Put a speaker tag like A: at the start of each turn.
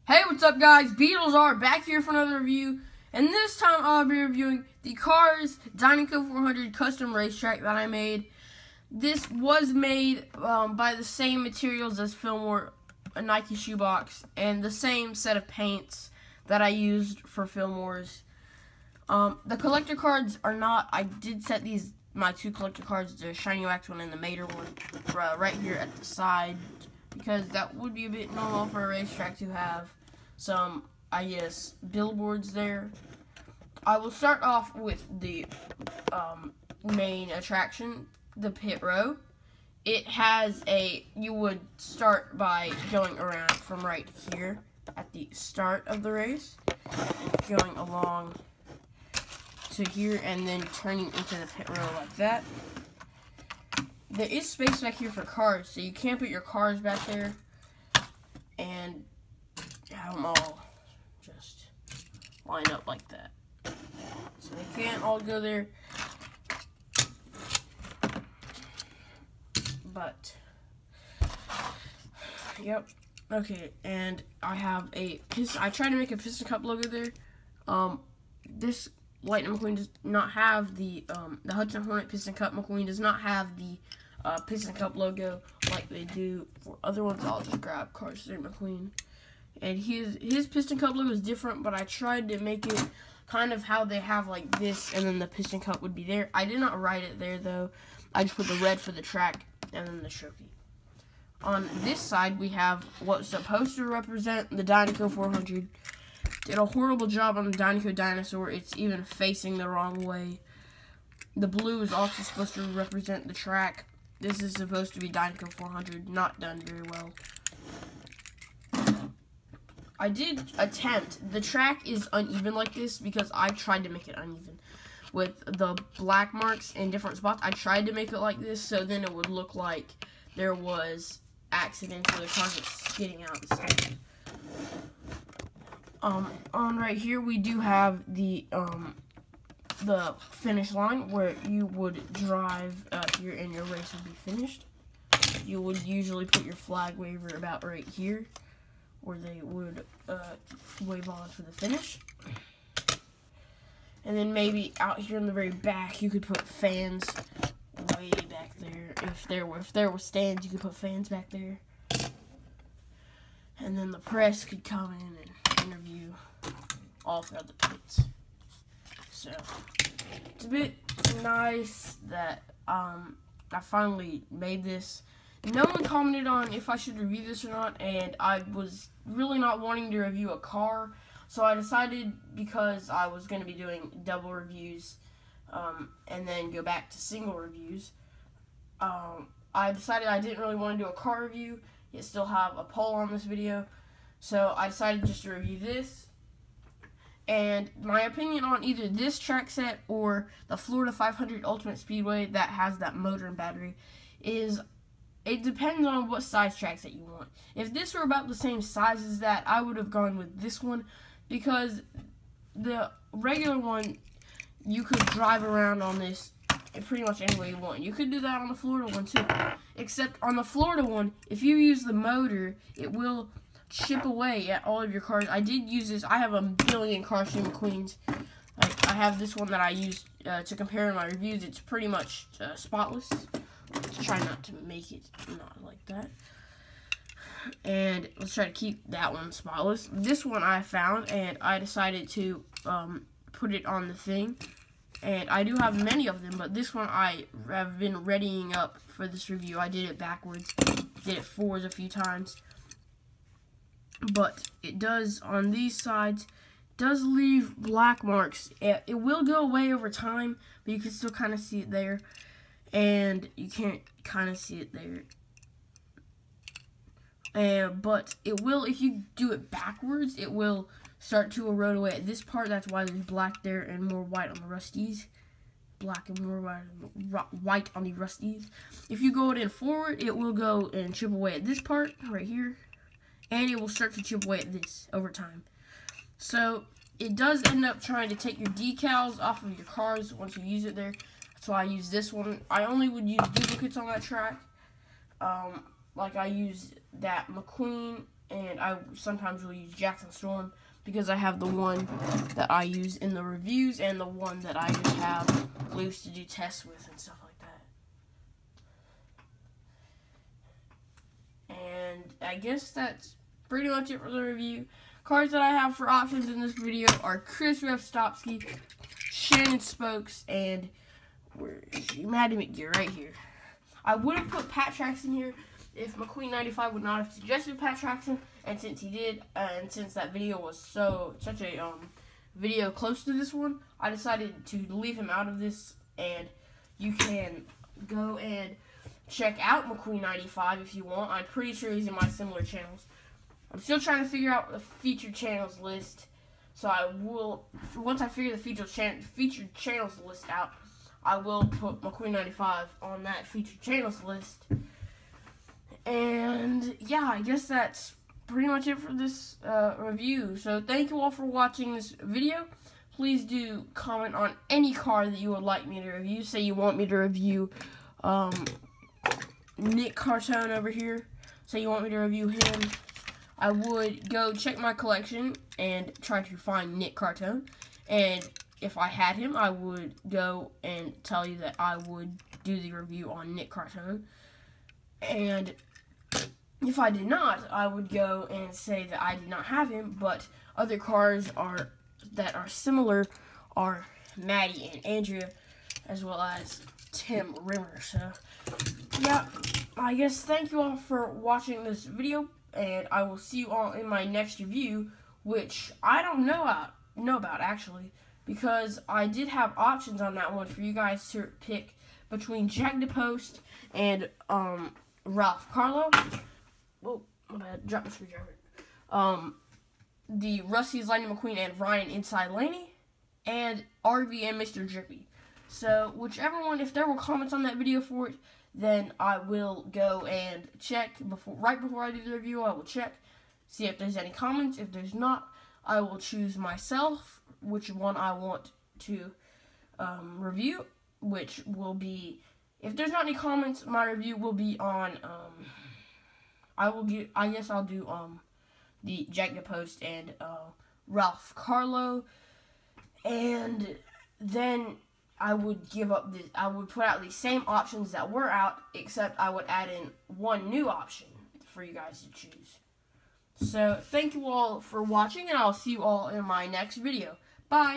A: Hey, what's up guys? Beatles are back here for another review, and this time I'll be reviewing the Cars Dinoco 400 custom racetrack that I made. This was made by the same materials as Fillmore, a Nike shoebox, and the same set of paints that I used for Fillmore's. The collector cards are not, I did set my two collector cards, the Shiny Wax one and the Mater one, right here at the side, because that would be a bit normal for a racetrack to have some, I guess, billboards there. I will start off with the main attraction, the pit row. It has you would start by going around from right here at the start of the race, going along to here, and then turning into the pit row like that. There is space back here for cars, so you can put your cars back there and have them all just line up like that. So they can't all go there, but yep. Okay, and I have I tried to make a Piston Cup logo there. This Lightning McQueen does not have the Hudson Hornet Piston Cup McQueen does not have the Piston Cup logo like they do for other ones. I'll just grab Cars 3 McQueen. And his Piston Cup logo is different, but I tried to make it kind of how they have like this, and then the Piston Cup would be there. I did not write it there though. I just put the red for the track and then the trophy. On this side, we have what's supposed to represent the Dinoco 400. Did a horrible job on the Dinoco dinosaur. It's even facing the wrong way. The blue is also supposed to represent the track. This is supposed to be Dinoco 400. Not done very well. I did attempt. The track is uneven like this because I tried to make it uneven. With the black marks in different spots, I tried to make it like this so then it would look like there was accidents where the cars were skidding out and stuff. On right here we do have the finish line where you would drive here and your race would be finished. You would usually put your flag waver about right here, where they would wave on for the finish. And then maybe out here in the very back, you could put fans way back there. If there were stands, you could put fans back there. And then the press could come in and interview all throughout the pits. So it's a bit nice that I finally made this. No one commented on if I should review this or not, and I was really not wanting to review a car, so I decided, because I was going to be doing double reviews and then go back to single reviews, I decided I didn't really want to do a car review, yet still have a poll on this video, so I decided just to review this. And my opinion on either this track set or the Florida 500 Ultimate Speedway that has that motor and battery is, it depends on what size tracks that you want. If this were about the same size as that, I would have gone with this one, because the regular one, you could drive around on this pretty much any way you want. You could do that on the Florida one too, except on the Florida one, if you use the motor, it will chip away at all of your cars. I did use this. I have a billion Cars 3 McQueens. I have this one that I used to compare in my reviews. It's pretty much spotless. Let's try not to make it not like that. And let's try to keep that one spotless. This one I found, and I decided to put it on the thing. And I do have many of them, but this one I have been readying up for this review. I did it backwards. Did it forwards a few times. But it does, on these sides, does leave black marks. It will go away over time, but you can still kind of see it there. And you can't kind of see it there. But it will, if you do it backwards, it will start to erode away at this part. That's why there's black there and more white on the rusties. Black and more white on the rusties. If you go it in forward, it will go and chip away at this part right here. And it will start to chip away at this over time. So it does end up trying to take your decals off of your cars once you use it there. That's why I use this one. I only would use duplicates on that track. Like I used that McQueen and I sometimes will use Jackson Storm because I have the one that I use in the reviews and the one that I just have loose to do tests with and stuff like that. And I guess that's pretty much it for the review. Cars that I have for options in this video are Chris Revstopski, Shannon Spokes, and Maddie McGear right here. I would have put Pat Traxton here if McQueen95 would not have suggested Pat Traxton, and since he did, and since that video was such a video close to this one, I decided to leave him out of this. And you can go and check out McQueen95 if you want. I'm pretty sure he's in my similar channels. I'm still trying to figure out the featured channels list, so I will, once I figure the featured channels list out, I will put McQueen95 on that featured channels list. And yeah, I guess that's pretty much it for this review. So thank you all for watching this video. Please do comment on any car that you would like me to review. Say you want me to review Nick Cartone over here. Say you want me to review him. I would go check my collection and try to find Nick Cartone. And if I had him, I would go and tell you that I would do the review on Nick Cartone. And if I did not, I would go and say that I did not have him, but other cars that are similar are Maddie and Andrea, as well as Tim Rimmer. So, yeah, I guess thank you all for watching this video, and I will see you all in my next review, which I don't know about actually, because I did have options on that one for you guys to pick between Jack DePost and Ralph Carlo. Whoa, my bad, drop my screwdriver. The Rusty's Lightning McQueen and Ryan Inside Laney, and RV and Mr. Drippy. So, whichever one, if there were comments on that video for it, then I will go and check right before I do the review. I will check, see if there's any comments. If there's not, I will choose myself which one I want to review, which will be, if there's not any comments, my review will be on I guess I'll do the Jack DePost and Ralph Carlo, and then I would I would put out the same options that were out, except I would add in one new option for you guys to choose. So thank you all for watching, and I'll see you all in my next video. Bye!